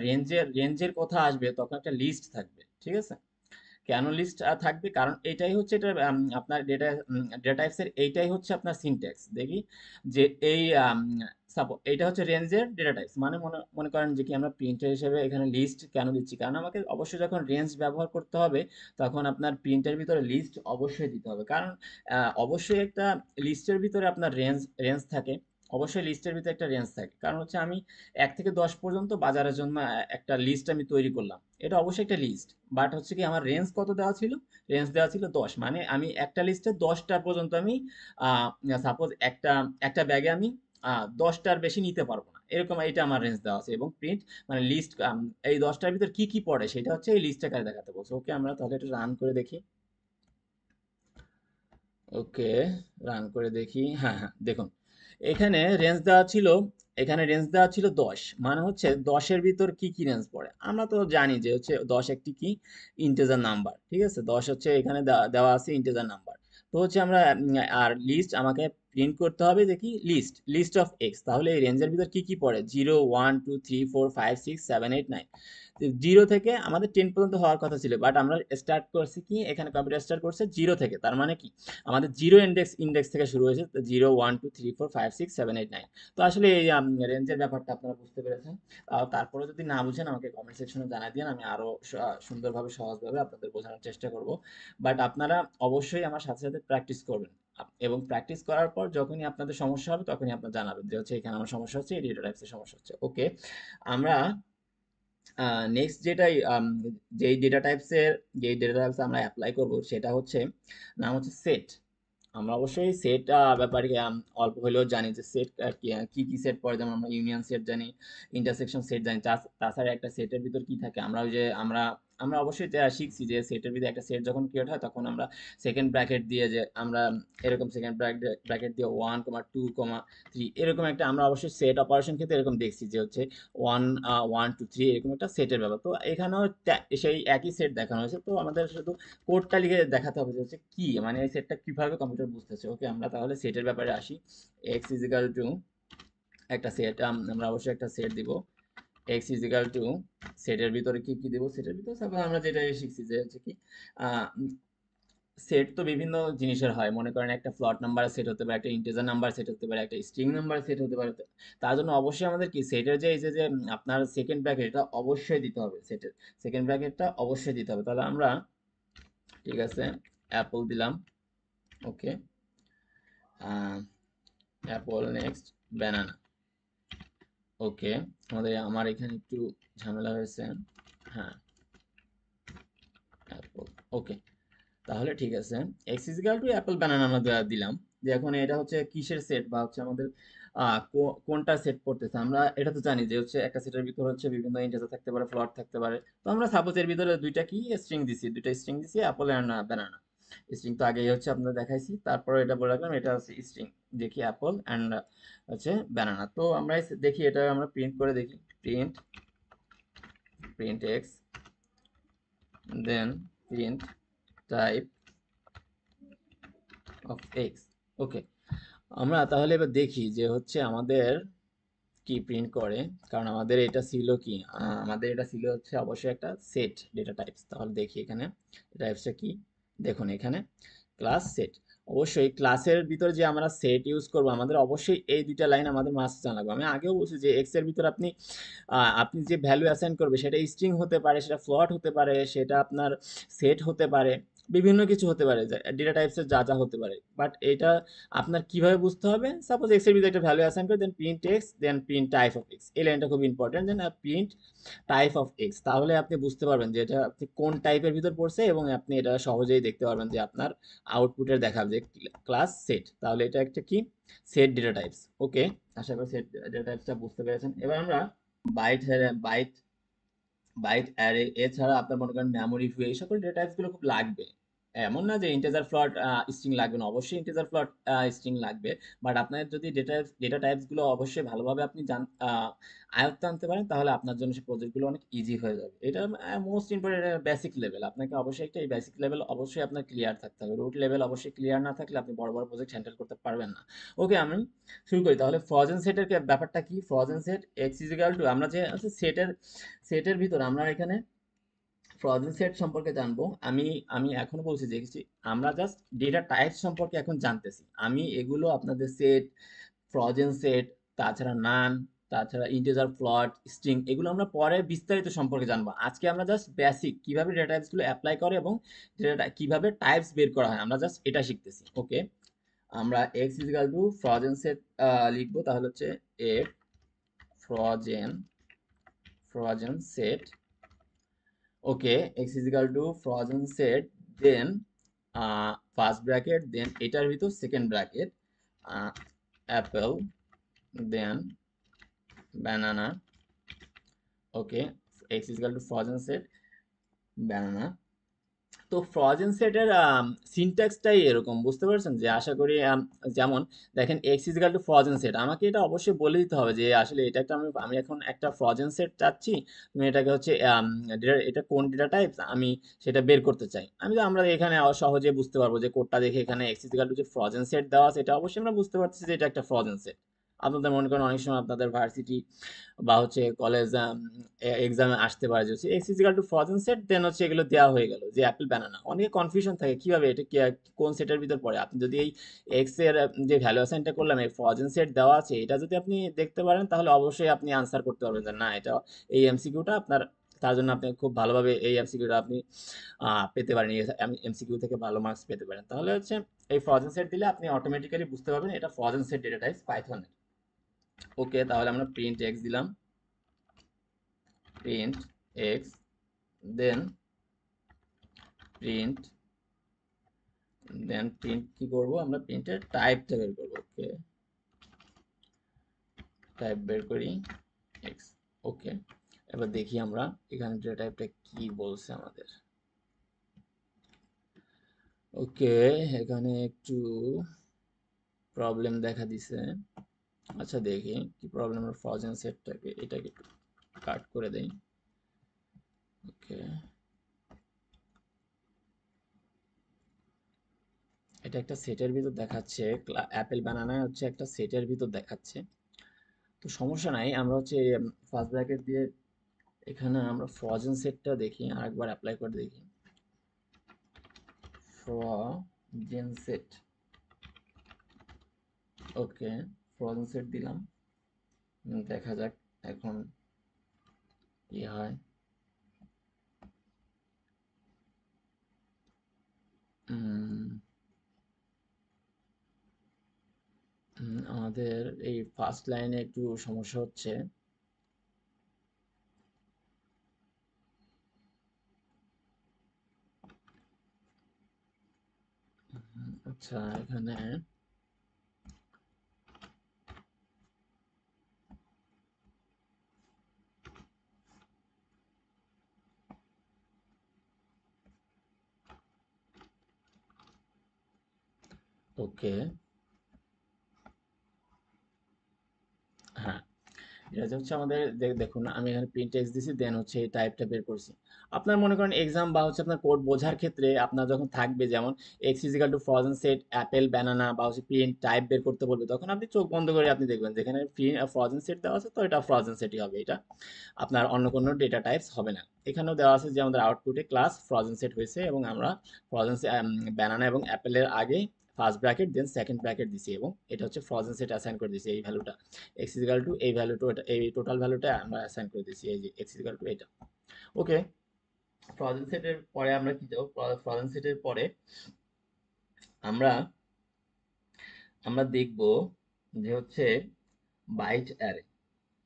রেঞ্জের কথা আসবে, তখন একটা লিস্ট থাকবে, ঠিক আছে। কেন লিস্ট থাকবে, কারণ এটাই হচ্ছে এটা আপনার ডেটা টাইপসের এইটাই হচ্ছে আপনার সিনট্যাক্স। দেখি যে এই সাপোজ এইটা হচ্ছে রেঞ্জের ডেটা টাইপস, মানে মনে মনে করেন যে কি আমরা প্রিন্টার হিসেবে এখানে লিস্ট কেন দিচ্ছি, কারণ আমাকে অবশ্যই যখন রেঞ্জ ব্যবহার করতে হবে, তখন আপনার প্রিন্টের ভিতরে লিস্ট অবশ্যই দিতে হবে। কারণ অবশ্যই একটা লিস্টের ভিতরে আপনার রেঞ্জ রেঞ্জ থাকে। অবশ্যই লিস্টের ভিতরে একটা রেঞ্জ থাকে, কারণ হচ্ছে আমি 1 থেকে 10 পর্যন্ত বাজারের জন্য একটা লিস্ট আমি তৈরি করলাম, এটা অবশ্যই একটা লিস্ট। বাট হচ্ছে কি আমার রেঞ্জ কত দেওয়া ছিল, রেঞ্জ দেওয়া ছিল 10, মানে আমি একটা লিস্টে 10টা পর্যন্ত আমি সাপোজ একটা একটা ব্যাগে আমি 10টার বেশি নিতে পারবো না। এরকম এটা আমার রেঞ্জ দেওয়া আছে এবং প্রিন্ট মানে লিস্ট এই 10টার ভিতর কি কি পড়ে সেটা হচ্ছে এই লিস্ট আকারে দেখাতে বলছে। ওকে, আমরা তাহলে এটা রান করে দেখি। ওকে, রান করে দেখি। হ্যাঁ হ্যাঁ, দেখুন এখানে রেঞ্জ দেওয়া ছিল, এখানে রেঞ্জ দেওয়া ছিল 10, মানে হচ্ছে 10-এর ভিতর কি কি রেঞ্জ পড়ে। আমরা তো জানি যে হচ্ছে 10 একটি কি ইন্টিজার নাম্বার, ঠিক আছে, 10 হচ্ছে এখানে দেওয়া আছে ইন্টিজার নাম্বার। তো হচ্ছে আমরা আর লিস্ট আমাকে প্রিন্ট করতে হবে যে কি লিস্ট লিস্ট অফ এক্স, তাহলে এই রেঞ্জের ভিতর কি কি পড়ে 0 1 2 3 4 5 6 7 8 9। 0 থেকে আমাদের 10 পর্যন্ত হওয়ার কথা ছিল, বাট আমরা স্টার্ট করছি কি এখানে কম্পিউটার স্টার্ট করছে 0 থেকে, তার মানে কি আমাদের জিরো ইন্ডেক্স থেকে শুরু হয়েছে 0 1 2 3 4 5 6 7 8 9। তো আসলে এই রেঞ্জের ব্যাপারটা আপনারা বুঝতে পেরেছেন। তারপরে যদি না বুঝেন আমাকে কমেন্ট সেকশনে জানাই দিন, আমি আরো সুন্দরভাবে সহজভাবে আপনাদের বোঝানোর চেষ্টা করব। বাট আপনারা অবশ্যই আমার সাথে সাথে প্র্যাকটিস করবেন, এবং প্র্যাকটিস করার পর যখনই আপনাদের সমস্যা হবে তখনই আপনারা জানাবেন যে হচ্ছে এখানে আমার সমস্যা হচ্ছে, এই ডেটা টাইপসের সমস্যা হচ্ছে। ওকে, আমরা নেক্সট যেটাই যেই ডেটা টাইপসের যেই ডেটা টাইপস আমরা অ্যাপ্লাই করব সেটা হচ্ছে নাম হচ্ছে সেট। আমরা অবশ্যই সেট ব্যাপারে অল্প হলেও জানি যে সেট কি কি সেট পড়ে, যেমন আমরা ইউনিয়ন সেট জানি, ইন্টারসেকশন সেট জানি, তাছাড়া একটা সেটের ভিতর কি থাকে আমরা ওই যে আমরা আমরা অবশ্যই শিখছি যে সেটের ভিতরে একটা সেট যখন ক্রিয়েট হয় তখন আমরা সেকেন্ড ব্র্যাকেট দিয়ে যে আমরা এরকম সেকেন্ড ব্র্যাকেট দিয়ে 1 2 3 এরকম একটা আমরা অবশ্যই সেট অপারেশন ক্ষেত্রে এরকম দেখছি যে হচ্ছে 1 1 2 3 এরকম একটা সেটের ব্যাপার। তো এখানেও সেই একই সেট দেখানো হয়েছে, তো আমাদের শুধু কোডটা লিখে দেখাতে হবে যে হচ্ছে কি মানে এই সেটটা কিভাবে কম্পিউটার বুঝতেছে। ওকে, আমরা তাহলে সেটের ব্যাপারে আসি। x ইজ ইকাল টু একটা সেট, আমরা অবশ্যই একটা সেট দিব। x ইজ ইকাল টু সেটের ভিতরে কি কি দেব, সেটের ভিতরে সাপোজ আমরা যেটা শিখছি যে হচ্ছে কি সেট তো বিভিন্ন জিনিসের হয়, মনে করেন একটা ফ্লট নাম্বার সেট হতে পারে, একটা ইন্টিজার নাম্বার সেট হতে পারে, একটা স্ট্রিং নাম্বার সেট হতে পারে। তার জন্য অবশ্যই আমাদের কি সেটের যে এই যে আপনার সেকেন্ড ব্র্যাকেট এটা অবশ্যই দিতে হবে, সেটের সেকেন্ড ব্র্যাকেটটা অবশ্যই দিতে হবে। তাহলে আমরা ঠিক আছে অ্যাপল দিলাম। ওকে, অ্যাপল নেক্সট ব্যানানা। ওকে, আমার এখানে একটু ঝামেলা হয়েছে। হ্যাঁ, অ্যাপল। ওকে, তাহলে ঠিক আছে x is equal to apple banana আমরা দিলাম। যে এখন এটা হচ্ছে কিসের সেট বা হচ্ছে আমাদের কোনটা সেট করতেছে, আমরা এটা তো জানি যে হচ্ছে একটা সেটের ভিতর হচ্ছে বিভিন্ন ইন্টিজার থাকতে পারে, ফ্লোট থাকতে পারে। তো আমরা সাপোজ এর ভিতরে দুইটা কি স্ট্রিং দিছি, দুইটা স্ট্রিং দিছি অ্যাপল এন্ড ব্যানানা। স্ট্রিং তো আগেই হচ্ছে আপনাদের দেখাইছি, তারপরে এটা বলে রাখলাম এটা হচ্ছে স্ট্রিং, দেখি অ্যাপল এন্ড হচ্ছে ব্যানানা। তো আমরা দেখি এটা আমরা প্রিন্ট করে দেখি, print print x then print type of x. Okay, আমরা তাহলে এবার দেখি যে হচ্ছে আমাদের কি প্রিন্ট করে, কারণ আমাদের এটা ছিল কি আমাদের এটা ছিল হচ্ছে অবশ্যই একটা সেট ডেটা টাইপস। তাহলে দেখি এখানে টাইপসটা কি। দেখুন এখানে ক্লাস সেট, অবশ্যই ক্লাসের ভিতরে যে আমরা সেট ইউজ করব আমাদের অবশ্যই এই দুইটা লাইন আমাদের মাস্ট জানা লাগবে। আমি আগেও বলছি যে এক্স এর ভিতর আপনি আপনি যে ভ্যালু অ্যাসাইন করবে সেটা স্ট্রিং হতে পারে, সেটা ফ্লট হতে পারে, সেটা আপনার সেট হতে পারে, বিভিন্ন কিছু হতে পারে, ডেটা টাইপসের যা যা হতে পারে। বাট এটা আপনার কিভাবে বুঝতে হবে, সাপোজ এক্স এর ভিতরে একটা ভ্যালু অ্যাসাইন করে then print x then print type of x, এই লাইনটা খুব important. Then print type of x, তাহলে আপনি বুঝতে পারবেন যে এটা আপনি কোন টাইপের ভিতর পড়ছে এবং আপনি এটা সহজেই দেখতে পারবেন যে আপনার আউটপুটের দেখাবে যে ক্লাস সেট, তাহলে এটা একটা কি সেট ডেটা টাইপস। ওকে, আশা করি সেট ডেটা টাইপসটা বুঝতে পেরেছেন। এবার আমরা বাইট বাইট বাইট অ্যারে এছাড়া আপনার মনে করেন মেমোরি ভিউ এই সকল ডেটা টাইপস গুলো খুব লাগবে। এমন না যে ইন্টিজার ফ্লট স্ট্রিং লাগবে না, অবশ্যই ইন্টিজার ফ্লট স্ট্রিং লাগবে। বাট আপনার যদি ডেটা টাইপস গুলো অবশ্যই ভালোভাবে আপনি আয়ত্তে আনতে পারেন তাহলে আপনার জন্য সেই প্রজেক্ট গুলো অনেক ইজি হয়ে যাবে। এটা মোস্ট ইম্পর্টেন্ট বেসিক লেভেল, আপনাকে অবশ্যই একটা এই বেসিক লেভেল অবশ্যই আপনার ক্লিয়ার থাকতে হবে। রুট লেভেল অবশ্যই ক্লিয়ার না থাকলে আপনি বড় বড় প্রজেক্ট হ্যান্ডেল করতে পারবেন না। ওকে, আমি শুরু করি তাহলে। ফ্রোজেন সেটের ব্যাপারটা কি, frozen set x is equal to আমরা যে সেটের সেটের ভিতর আমরা এখানে ফ্রোজেন সেট সম্পর্কে জানবো। আমি আমি এখনো বলছি দেখছি আমরা জাস্ট ডেটা টাইপ সম্পর্কে এখন জানতেছি। আমি এগুলো আপনাদের সেট, ফ্রোজেন সেট, তাছাড়া নান, তাছাড়া ইন্টিজার ফ্লট স্ট্রিং এগুলো আমরা পরে বিস্তারিত সম্পর্কে জানবো। আজকে আমরা জাস্ট বেসিক কিভাবে ডেটা টাইপস গুলো অ্যাপ্লাই করে এবং ডেটা কিভাবে টাইপস বের করা হয় আমরা জাস্ট এটা শিখতেছি। ওকে, আমরা x is equal to frozen set লিখবো, তাহলে হচ্ছে F frozen frozen set. Okay, x is equal to frozen set then first bracket then এটার ভিতর second bracket apple then banana, okay, x is equal to frozen set banana। তো frozen সেটের সিনট্যাক্সটাই এরকম, বুঝতে পারছেন? যে আশা করি যেমন দেখেন x is equal to frozen set, আমাকে এটা অবশ্যই বলে দিতে হবে যে আসলে এটা একটা আমি এখন একটা ফ্রজেন সেট চাচ্ছি, তুমি এটাকে হচ্ছে এটা কোন ডেটা টাইপ আমি সেটা বের করতে চাই। আমরা এখানে সহজে বুঝতে পারবো যে কোডটা দেখে এখানে এক্স ইজিক্যাল টু যে ফ্রজেন সেট দেওয়া আছে, এটা অবশ্যই আমরা বুঝতে পারছি যে এটা একটা ফ্রজেন সেট। আপনাদের মনে করেন অনেক সময় আপনাদের ভার্সিটি বা হচ্ছে কলেজ এক্সামে আসতে পারে যে হচ্ছে x is equal to frozen set, then হচ্ছে এগুলো দেওয়া হয়ে গেল যে অ্যাপেল ব্যানানা। অনেকে কনফিউশন থাকে কিভাবে এটা কোন সেটের ভিতর পড়ে। আপনি যদি এই এক্স এর যে ভ্যালু অ্যাসাইনটা করলাম এই ফ্রজেন সেট দেওয়া আছে, এটা যদি আপনি দেখতে পারেন তাহলে অবশ্যই আপনি আনসার করতে পারবেন যে না এটা এই এমসিকিউটা আপনার, তার জন্য আপনি খুব ভালোভাবে এই এমসিকিউটা আপনি পেতে পারেন, এমসিকিউ থেকে ভালো মার্কস পেতে পারেন। তাহলে হচ্ছে এই ফ্রজেন সেট দিলে আপনি অটোমেটিক্যালি বুঝতে পারবেন এটা ফ্রজেন সেট ডেটা টাইপ পাইথনের। ওকে, তাহলে আমরা প্রিন্ট এক্স দিলাম, print x, then print print কি করব আমরা, প্রিন্টের টাইপটা বের করব। ওকে, টাইপ বের করি এক্স। ওকে, এবার দেখি আমরা এখানে ডেটা টাইপটা কি বলছে আমাদের। ওকে, এখানে একটু প্রবলেম দেখা দিছে। আচ্ছা দেখি কি প্রবলেম, ফ্রজেন সেটটাকে এটাকে একটু কাট করে দেই। ওকে, এটা একটা সেটের ভিতর দেখাচ্ছে, অ্যাপেল বানানায় হচ্ছে একটা সেটের ভিতর দেখাচ্ছে। তো সমস্যা নাই, আমরা হচ্ছে ফার্স্ট ব্র্যাকেট দিয়ে এখানে আমরা ফ্রজেন সেটটা দেখি, আরেকবার অ্যাপ্লাই করে দেখি। ফ্রজেন সেট, ওকে, ফ্রজেন সেট দিলাম, দেখা যাক এখন কি হয়। আমাদের এই ফার্স্ট লাইনে একটু সমস্যা হচ্ছে। আচ্ছা এখানে ওকে, হ্যাঁ, এটা হচ্ছে আমাদের দেখুন আমি এখানে প্রিন্ট টেক্সট দিছি, দেন হচ্ছে এই টাইপটা বের করছি। আপনার মনে করেন এক্সাম বা হচ্ছে আপনার কোড বোঝার ক্ষেত্রে আপনার যখন থাকবে যেমন x is equal to frozen set apple banana বা হচ্ছে প্রিন্ট টাইপ বের করতে বলবে, তখন আপনি চোখ বন্ধ করে আপনি দেখবেন যেখানে ফ্রোজেন সেট দেওয়া আছে তো এটা ফ্রোজেন সেটই হবে, এটা আপনার অন্য কোনো ডেটা টাইপস হবে না। এখানেও দেওয়া আছে যে আমাদের আউটপুটে ক্লাস ফ্রোজেন সেট হয়েছে এবং আমরা ফ্রোজেন ব্যানানা এবং অ্যাপেলের আগে first bracket then second bracket দিছি এবং এটা হচ্ছে ফ্রোজেন সেট অ্যাসাইন করে দিছি এই ভ্যালুটা এক্স ইজিক্যাল টু এই ভ্যালুটা, এই টোটাল ভ্যালুটা আমরা অ্যাসাইন করে দিছি এই যে এক্স ইজিক্যাল টু এটা। ওকে, ফ্রোজেন সেটের পরে আমরা কি দেব, ফ্রোজেন সেটের পরে আমরা আমরা দেখব যে হচ্ছে বাইট অ্যারে।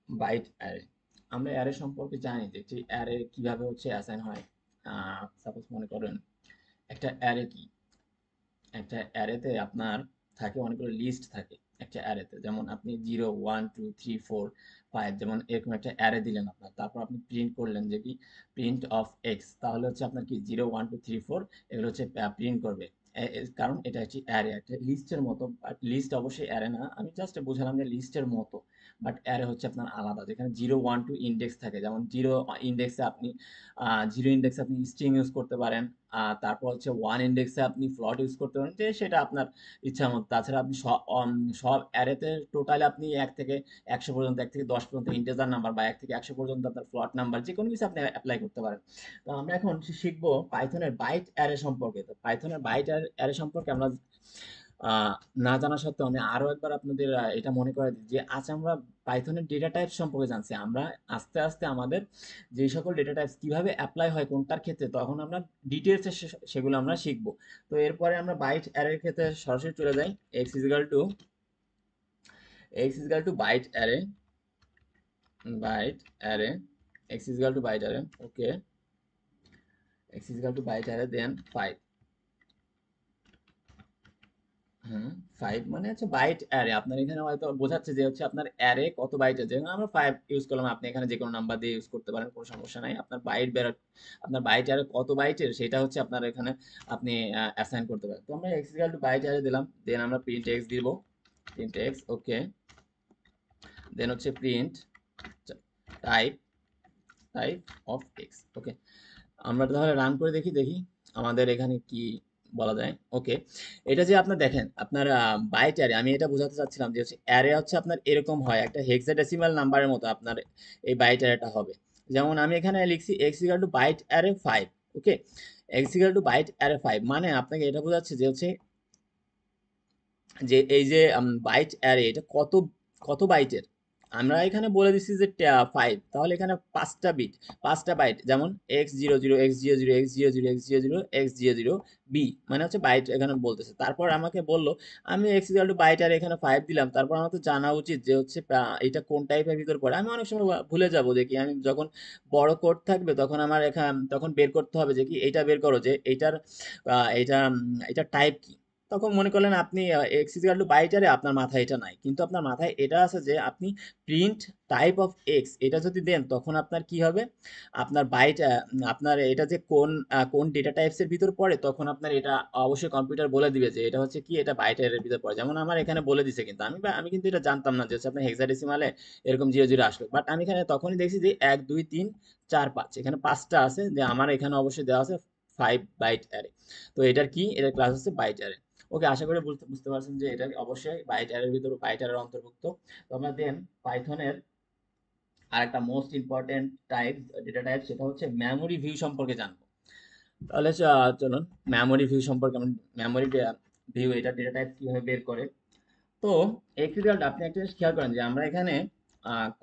বাইট অ্যারে, আমরা অ্যারে সম্পর্কে জানি যে একটি অ্যারে কিভাবে হচ্ছে অ্যাসাইন হয়। সাপোজ মনে করেন একটা অ্যারে কি, একটা অ্যারেতে আপনার থাকে অনেকগুলো লিস্ট থাকে একটা অ্যারেতে, যেমন আপনি 0 1 2 3 4 5 যেমন এরকম একটা অ্যারে দিলেন আপনার, তারপর আপনি প্রিন্ট করলেন যে কি প্রিন্ট অফ এক্স, তাহলে হচ্ছে আপনার কি 0 1 2 3 4 এগুলো হচ্ছে প্রিন্ট করবে। কারণ এটা একটি অ্যারে, একটা লিস্টের মতো। বাট লিস্ট অবশ্যই অ্যারে না, আমি জাস্ট বোঝালাম যে লিস্টের মতো, বাট অ্যারে হচ্ছে আপনার আলাদা, যেখানে 0 1 2 ইন্ডেক্স থাকে, যেমন ইন্ডেক্সে আপনি 0 ইন্ডেক্সে আপনি স্ট্রিং ইউজ করতে পারেন, তারপর হচ্ছে 1 ইন্ডেক্সে আপনি ফ্লট ইউজ করতে পারেন, যে সেটা আপনার ইচ্ছা মতো। তাছাড়া আপনি সব অ্যারেতে টোটালি আপনি 1 থেকে 100 পর্যন্ত, 1 থেকে 10 পর্যন্ত ইন্টিজার নাম্বার বা 1 থেকে 100 পর্যন্ত আপনার ফ্লট নাম্বার যে কোনো কিছু আপনি অ্যাপ্লাই করতে পারেন। তো আমরা এখন শিখবো পাইথনের বাইট অ্যারে সম্পর্কে। তো পাইথনের বাইট অ্যারে সম্পর্কে আমরা আহ, না জানা সত্ত্বেও আমি আরো একবার আপনাদের এটা মনে করে দিই যে আজ আমরা পাইথনের ডেটা টাইপ সম্পর্কে জানছি। আমরা আস্তে আস্তে আমাদের যে সকল ডেটা টাইপস কিভাবে অ্যাপ্লাই হয় কোনটার ক্ষেত্রে, তখন আমরা ডিটেলসে সেগুলো আমরা শিখবো। তো এরপরে আমরা বাইট অ্যারের ক্ষেত্রে সরাসরি চলে যাই। X is equal to byte array, byte array, x is equal to byte array. Okay, x is equal to byte array then 5, 5 মানে হচ্ছে বাইট অ্যারে। আপনার এখানে হয়তো বোঝাচ্ছে যে হচ্ছে আপনার অ্যারে কত বাইটের, যেমন আমরা 5 ইউজ করলাম, আপনি এখানে যে কোনো নাম্বার দিয়ে ইউজ করতে পারেন, কোনো সমস্যা নাই। আপনার বাইট বের, আপনার বাইট অ্যারে কত বাইটের সেটা হচ্ছে আপনার এখানে আপনি অ্যাসাইন করতে পারেন। তো আমরা x equal to byte array দিলাম, দেন আমরা প্রিন্ট x দিব, প্রিন্ট x ওকে, দেন হচ্ছে print type, type of x okay. আমরা তাহলে রান করে দেখি, দেখি আমাদের এখানে কি বলা যায়। ওকে, এটা যে আপনার দেখেন আপনার বাইট অ্যারে, আমি এটা বোঝাতে চাচ্ছিলাম যে হচ্ছে অ্যারে হচ্ছে আপনার এরকম হয়, একটা হেক্সাডেসিমাল নাম্বারের মতো আপনার এই বাইট অ্যারেটা হবে। যেমন আমি এখানে লিখছি x equal to byte array 5, okay, x equal to byte array 5 মানে আপনাকে এটা বোঝাচ্ছে যে হচ্ছে যে এই যে বাইট অ্যারে এটা কত, কত বাইটের। আমরা এখানে বলে দিচ্ছি যে 5, তাহলে এখানে 5টা বিট, 5টা বাইট, যেমন x00 x00 x00 x00 x00 B, মানে হচ্ছে বাইট এখানে বলতেছে। তারপর আমাকে বললো আমি x ইকুয়াল টু বাইট আর এখানে 5 দিলাম, তারপর আমার তো জানা উচিত যে হচ্ছে এটা কোন টাইপের ভিতর পড়ে। আমি অনেক সময় ভুলে যাব যে কি, আমি যখন বড় কোড থাকবে তখন আমার এখানে তখন বের করতে হবে যে কি এইটা বের করো যে এইটার এটা এটা টাইপ কি। তখন মনে করলেন আপনি এক্স ইকুয়াল টু বাইটারে, আপনার মাথায় এটা নাই, কিন্তু আপনার মাথায় এটা আছে যে আপনি প্রিন্ট টাইপ অফ এক্স এটা যদি দেন তখন আপনার কি হবে, আপনার বাইট আপনার এটা যে কোন কোন ডেটা টাইপসের ভিতর পড়ে, তখন আপনার এটা অবশ্যই কম্পিউটার বলে দিবে যে এটা হচ্ছে কি, এটা বাইটের ভিতর পড়ে। যেমন আমার এখানে বলে দিছে, কিন্তু আমি কিন্তু এটা জানতাম না যে হচ্ছে আপনার হেক্সাডেসিমালে এরকম 00 আসবে, বাট আমি এখানে তখনই দেখছি যে 1 2 3 4 5, এখানে 5টা আছে, যে আমার এখানে অবশ্যই দেওয়া আছে 5 বাইট অ্যারে। তো এটার কি, এটার ক্লাস হচ্ছে বাইট অ্যারে। ওকে, আশা করি বুঝতে বুঝতে পারছেন যে এটা অবশ্যই বাইট অ্যারের ভিতরে, বাইট অ্যারের অন্তর্ভুক্ত। তো আমরা দেন পাইথনের আরেকটা most important type, data type, সেটা হচ্ছে মেমোরি ভিউ সম্পর্কে জানবো। তাহলে চলুন মেমোরি ভিউ সম্পর্কে, আমরা মেমোরি ভিউ এটা ডেটা টাইপ কিভাবে বের করে। তো এই রেজাল্ট আপনি একটা জিনিস খেয়াল করেন যে আমরা এখানে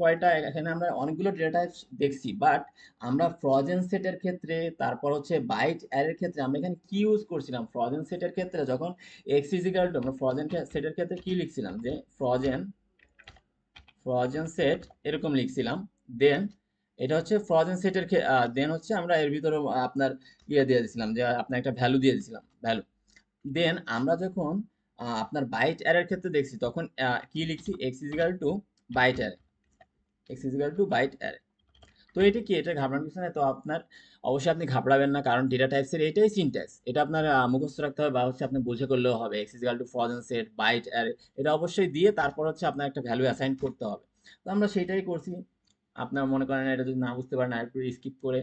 কয়টা, এখানে আমরা অনেকগুলো ডেটা টাইপস দেখছি, বাট আমরা ফ্রজেন সেটের ক্ষেত্রে, তারপর হচ্ছে বাইট অ্যারের ক্ষেত্রে আমরা এখানে কি ইউজ করছিলাম। ফ্রজেন সেটের ক্ষেত্রে যখন এক্স ইজিক্যাল টু, আমরা ফ্রজেন সেটের ক্ষেত্রে কি লিখছিলাম, যে ফ্রজেন, ফ্রজেন সেট এরকম লিখছিলাম। দেন এটা হচ্ছে ফ্রজেন সেটের, দেন হচ্ছে আমরা এর ভিতরে আপনার ইয়ে দিয়ে দিয়েছিলাম, যে আপনার একটা ভ্যালু দিয়ে দিয়েছিলাম, ভ্যালু। দেন আমরা যখন আপনার বাইট অ্যারের ক্ষেত্রে দেখছি, তখন কি লিখছি, x is equal to byte array, x is equal to byte array. তো এটা কি, এটা ঘাবড়ানোর কিছু নেই। তো আপনার অবশ্যই আপনি ঘাবড়াবেন না, কারণ ডেটা টাইপসের এটাই সিনট্যাক্স, এটা আপনার মুখস্থ রাখতে হবে, বা হচ্ছে আপনি বুঝে করলেও হবে। X is equal to frozen set byte array, এটা অবশ্যই দিয়ে তারপর হচ্ছে আপনার একটা ভ্যালু অ্যাসাইন করতে হবে। তো আমরা সেটাই করছি। আপনার মনে করেন এটা যদি না বুঝতে পারেন, আরেকটু স্কিপ করে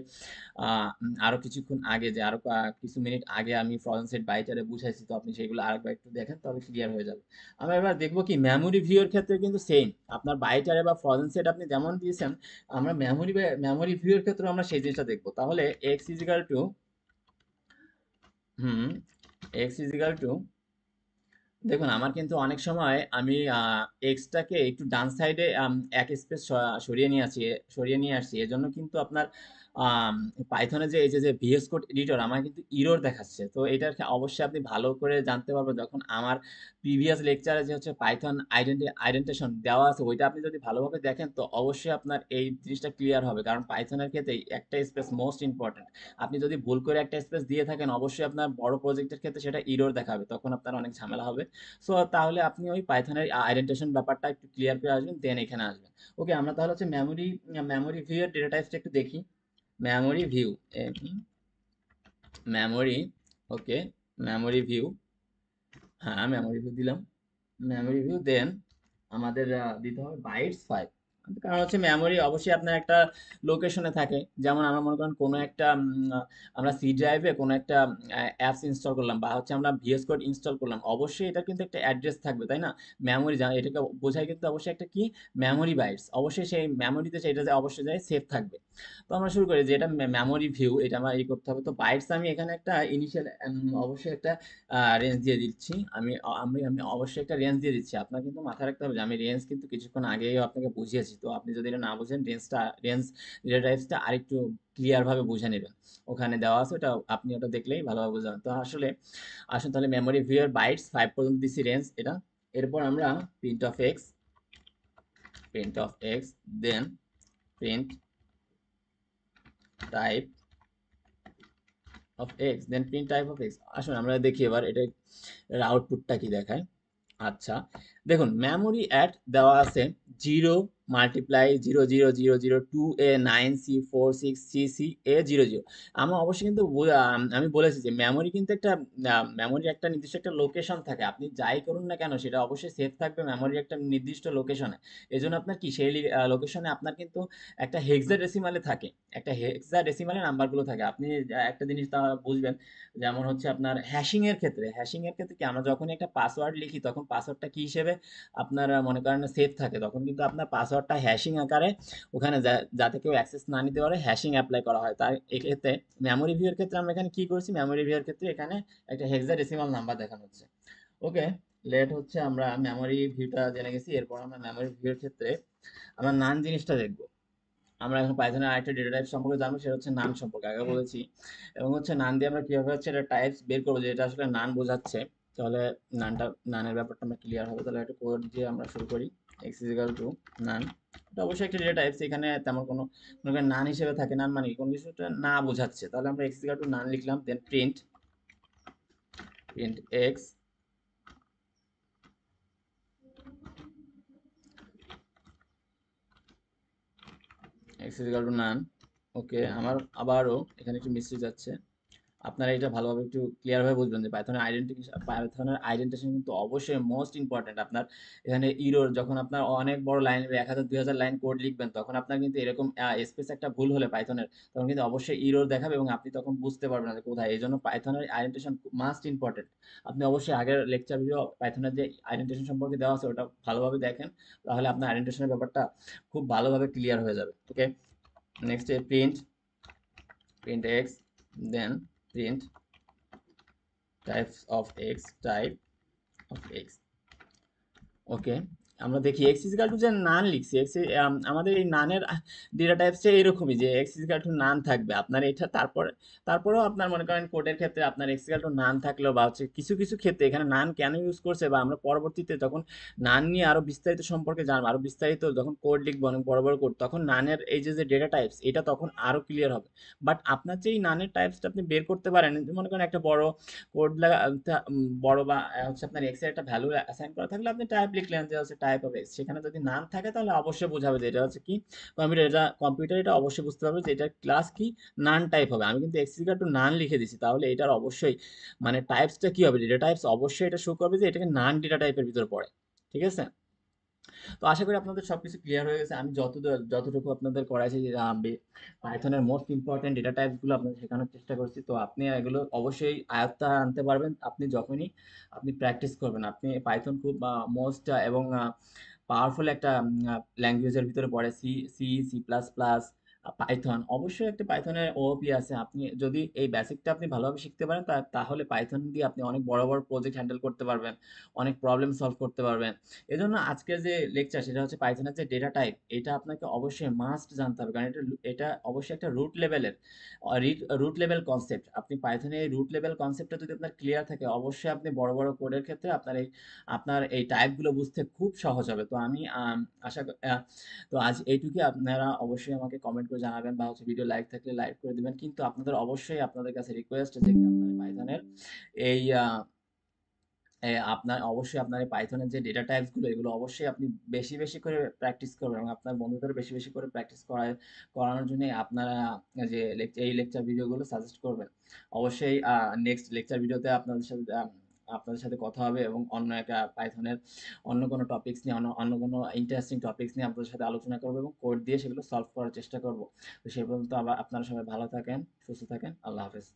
আরো কিছুক্ষণ আগে, যে আরো কিছু মিনিট আগে আমি ফ্রজেন সেট বাইটারে বুঝাইছি, তো আপনি সেগুলো আরেকবার একটু দেখেন, তাহলে ক্লিয়ার হয়ে যাবে। আমরা এবার দেখবো কি মেমোরি ভিউ এর ক্ষেত্রে কিন্তু সেম, আপনার বাইটারে বা ফ্রজেন সেট আপনি যেমন দিয়েছেন, আমরা মেমোরি ভিউ এর ক্ষেত্রে আমরা সেই জিনিসটা দেখবো। তাহলে এক্স ইজিক্যাল টু, হুম, এক্স ইজিক্যাল টু, দেখুন আমার কিন্তু অনেক সময় আমি এক্সটাকে একটু ডান সাইডে এক স্পেস সরিয়ে নিয়ে আসি, সরিয়ে নিয়ে আসছি, এজন্য কিন্তু আপনার পাইথনে যে এই যে যে ভিএস কোড এডিটর আমার কিন্তু ইরর দেখাচ্ছে। তো এটা অবশ্যই আপনি ভালো করে জানতে পারবেন, যখন আমার প্রিভিয়াস লেকচারে যে হচ্ছে পাইথন আইডেন্টিশন দেওয়া আছে, ওইটা আপনি যদি ভালোভাবে দেখেন, তো অবশ্যই আপনার এই জিনিসটা ক্লিয়ার হবে, কারণ পাইথনের ক্ষেত্রে একটা স্পেস মোস্ট ইম্পর্টেন্ট। আপনি যদি ভুল করে একটা স্পেস দিয়ে থাকেন, অবশ্যই আপনার বড় প্রজেক্টের ক্ষেত্রে সেটা ইরর দেখাবে, তখন আপনার অনেক ঝামেলা হবে। সো তাহলে আপনি ওই পাইথনের আইডেন্টিফিকেশন ব্যাপারটা একটু ক্লিয়ার করে আসবেন, দেন এখানে আসবেন। ওকে, আমরা তাহলে হচ্ছে মেমোরি ভিউ এর ডেটা টাইপসটা একটু দেখি। মেমোরি ভিউ, মেমোরি, ওকে, মেমোরি ভিউ, হ্যাঁ মেমোরি ভিউ দিলাম, মেমোরি ভিউ। দেন আমাদের দিতে হবে বাইটস 5, কারণ হচ্ছে মেমোরি অবশ্যই আপনার একটা লোকেশনে থাকে। যেমন আমরা মনে করেন কোনো একটা আমরা সি ড্রাইভে কোনো একটা অ্যাপস ইনস্টল করলাম, বা হচ্ছে আমরা ভিএস কোড ইনস্টল করলাম, অবশ্যই এটা কিন্তু একটা অ্যাড্রেস থাকবে, তাই না। মেমোরি যা এটাকে বোঝায় কিন্তু অবশ্যই একটা কি, মেমোরি বাইটস, অবশ্যই সেই মেমোরিতে সেটা যে অবশ্যই যায় সেভ থাকবে। তো আমরা শুরু করি যে এটা মেমোরি ভিউ, এটা আমার ই করতে হবে। তো বাইটস আমি এখানে একটা ইনিশিয়াল অবশ্যই একটা রেঞ্জ দিয়ে দিচ্ছি। আমি অবশ্যই একটা রেঞ্জ দিয়ে দিচ্ছি। আপনার কিন্তু মাথায় রাখতে হবে যে আমি রেঞ্জ কিন্তু কিছুক্ষণ আগেই আপনাকে বুঝিয়েছি। তো আপনি যদি এটা না বুঝেন, রেঞ্জ ডেটা টাইপসটা আরেকটু ক্লিয়ার ভাবে বুঝে নেবেন। ওখানে দেওয়া আছে, ওটা আপনি ওটা দেখলেই ভালোভাবে বুঝবেন। তো আসলে আসুন তাহলে মেমোরি ভিউ এর বাইটস 5 পর্যন্ত দিচ্ছি রেঞ্জ এটা। এরপর আমরা print of x, print of x, then print type of x, then print type of x. আসুন আমরা দেখি এবার এটা আউটপুটটা কি দেখায়। আচ্ছা, দেখুন মেমোরি অ্যাট দেওয়া আছে 0 multiply 0 0 0 0 2 a 9 c 4 6 c c a 0 0। আমরা অবশ্যই কিন্তু আমি বলেছি যে মেমোরি কিন্তু একটা মেমোরির একটা নির্দিষ্ট একটা লোকেশন থাকে, আপনি যাই করুন না কেন সেটা অবশ্যই সেভ থাকবে মেমোরির একটা নির্দিষ্ট লোকেশনে। এই জন্য আপনার কি সেই লোকেশনে আপনার কিন্তু একটা হেক্সাডেসিমালে থাকে, একটা হেক্সাডেসিমালে নাম্বারগুলো থাকে। আপনি একটা জিনিস তা বুঝবেন, যেমন হচ্ছে আপনার হ্যাশিং এর ক্ষেত্রে কি আমরা যখন একটা পাসওয়ার্ড লিখি তখন পাসওয়ার্ডটা কি হিসেবে আপনার মনে করেন সেভ থাকে, তখন কিন্তু আপনার পাসওয়ার্ডটা হ্যাশিং আকারে ওখানে যাতে কেউ অ্যাক্সেস না নিতে পারে হ্যাশিং অ্যাপ্লাই করা হয়। তাই এক্ষেত্রে মেমোরি ভিউর ক্ষেত্রে আমরা এখানে কি করছি, মেমোরি ভিউর ক্ষেত্রে এখানে একটা হেক্সাডেসিমাল নাম্বার দেখানো হচ্ছে। ওকে, লেট হচ্ছে আমরা মেমোরি ভিউটা জেনে গেছি, এরপর আমরা মেমোরি ভিউর ক্ষেত্রে আমরা নান জিনিসটা দেখবো। আমরা এখন পাইথনের আরেকটা ডেটা টাইপ সম্পর্কে জানবো, সেটা হচ্ছে নান সম্পর্কে আগে বলেছি। এবং হচ্ছে নান দিয়ে আমরা কিভাবে হচ্ছে এটা টাইপস বের করবো যে এটা আসলে নান বোঝাচ্ছে। তাহলে নানটা, নানের ব্যাপারটা আমরা ক্লিয়ার হবে। তাহলে একটা কোড দিয়ে আমরা শুরু করি, এক্স ইজ ইকাল টু নান। এটা অবশ্যই একটা ডেটা টাইপস, এখানে তেমন কোনো মনে করেন নান হিসেবে থাকে, নান মানে কি? কোনো কিছুটা না বোঝাচ্ছে, তাহলে আমরা x is equal to nan লিখলাম, then print print x x is equal to nan. Okay, আমার আবারও এখানে একটু মিস্টেক যাচ্ছে। আপনারা এটা ভালোভাবে একটু ক্লিয়ার ভাবে বুঝবেন যে পাইথনের আইডেন্টিফিকেশন কিন্তু অবশ্যই মোস্ট ইম্পর্টেন্ট। আপনার এখানে ইরোর যখন আপনার অনেক বড় লাইন 1000 2000 লাইন কোড লিখবেন, তখন আপনার কিন্তু এরকম স্পেস একটা ভুল হলে পাইথনের, তখন কিন্তু অবশ্যই ইরোর দেখাবে এবং আপনি তখন বুঝতে পারবেন না যে কোথায়। এই জন্য পাইথনের আইডেন্টিফিকেশন মাস্ট ইম্পর্টেন্ট। আপনি অবশ্যই আগের লেকচার ভিডিও পাইথনের যে আইডেন্টিফিকেশন সম্পর্কে দেওয়া আছে ওটা ভালোভাবে দেখেন, তাহলে আপনার আইডেন্টিফিকেশনের ব্যাপারটা খুব ভালোভাবে ক্লিয়ার হয়ে যাবে। Okay, next print print x, then print types of x. Okay, আমরা দেখি এক্স ইজিক্যাল টু যে নান লিখছি, আমাদের এই নানের ডেটা টাইপসটা এরকমই যে এক্স ইজিক্যাল টু নান থাকবে আপনার এটা। তারপরেও আপনার মনে করেন কোডের ক্ষেত্রে আপনার এক্স ইজিক্যাল টু নান থাকলেও বা হচ্ছে কিছু কিছু ক্ষেত্রে এখানে নান কেন ইউজ করছে, বা আমরা পরবর্তীতে যখন নান নিয়ে আরো বিস্তারিত সম্পর্কে জানবো, আরো বিস্তারিত যখন কোড লিখবো অনেক বড় বড় কোড, তখন নানের এই যে যে ডেটা টাইপস এটা তখন আরো ক্লিয়ার হবে। বাট আপনার যে এই নানের টাইপসটা আপনি বের করতে পারেন, মনে করেন একটা বড় কোড বড় বা হচ্ছে আপনার এক্স এর একটা ভ্যালু অ্যাসাইন করা থাকলে আপনি টাইপ লিখলেন যে হচ্ছে টাইপ অফ এক্স, সেখানে যদি নাম থাকে তাহলে অবশ্যই বোঝাবে যে এটা হচ্ছে কি কম্পিউটার এটা অবশ্যই বুঝতে পারবে যে এটা ক্লাস কি নান টাইপ হবে। আমি কিন্তু এক্স ইকুয়াল টু নান লিখে দিছি, তাহলে এটার অবশ্যই মানে টাইপসটা কি হবে, ডেটা টাইপস অবশ্যই এটা শো করবে যে এটাকে নান ডেটা টাইপের ভিতরে পড়ে। ঠিক আছে, তো আশা করি আপনাদের সবকিছু ক্লিয়ার হয়ে গেছে। আমি যতটুকু আপনাদের করাইছি পাইথনের মোস্ট ইম্পর্টেন্ট ডেটা টাইপস গুলো আপনাদের শেখানোর চেষ্টা করছি, তো আপনি এগুলো অবশ্যই আয়ত্তে আনতে পারবেন আপনি যখনই আপনি প্র্যাকটিস করবেন। আপনি পাইথন খুব মোস্ট এবং পাওয়ারফুল একটা ল্যাঙ্গুয়েজের ভিতরে পড়ে। C C C plus plus Python, অবশ্যই একটা পাইথনের ওওপি আছে। আপনি যদি এই বেসিকটা আপনি ভালোভাবে শিখতে পারেন তাহলে পাইথন দিয়ে আপনি অনেক বড় বড় প্রজেক্ট হ্যান্ডেল করতে পারবেন, অনেক প্রবলেম সলভ করতে পারবেন। এজন্য আজকের যে লেকচার সেটা হচ্ছে পাইথনের যে ডেটা টাইপ, এটা আপনাকে অবশ্যই মাস্ট জানতে হবে, কারণ এটা অবশ্যই একটা রুট লেভেল কনসেপ্ট। আপনি পাইথনের এই রুট লেভেল কনসেপ্টটা যদি আপনার ক্লিয়ার থাকে, অবশ্যই আপনি বড় বড় কোডের ক্ষেত্রে আপনার এই টাইপগুলো বুঝতে খুব সহজ হবে। তো আমি আশা তো আজ এইটুকুই। আপনারা অবশ্যই আমাকে কমেন্ট করে জানাবেন বা হচ্ছে ভিডিও লাইক থাকলে লাইক করে দিবেন, কিন্তু আপনাদের অবশ্যই আপনাদের কাছে রিকোয়েস্ট যে কি আপনার পাইথনের এই আপনার অবশ্যই আপনার এই পাইথনের যে ডেটা টাইপস গুলো এগুলো অবশ্যই আপনি বেশি বেশি করে প্র্যাকটিস করবেন এবং আপনার বন্ধুদের বেশি বেশি করে প্র্যাকটিস করানোর জন্য আপনারা যে এই লেকচার ভিডিওগুলো সাজেস্ট করবেন। অবশ্যই নেক্সট লেকচার ভিডিওতে আপনাদের সাথে কথা হবে এবং অন্য একটা পাইথনের অন্য কোনো টপিকস নিয়ে অন্য কোনো ইন্টারেস্টিং টপিকস নিয়ে আপনাদের সাথে আলোচনা করবো এবং কোড দিয়ে সেগুলো সলভ করার চেষ্টা করব। তো সেই পর্যন্ত আবার আপনারা সবাই ভালো থাকেন, সুস্থ থাকেন, আল্লাহ হাফেজ।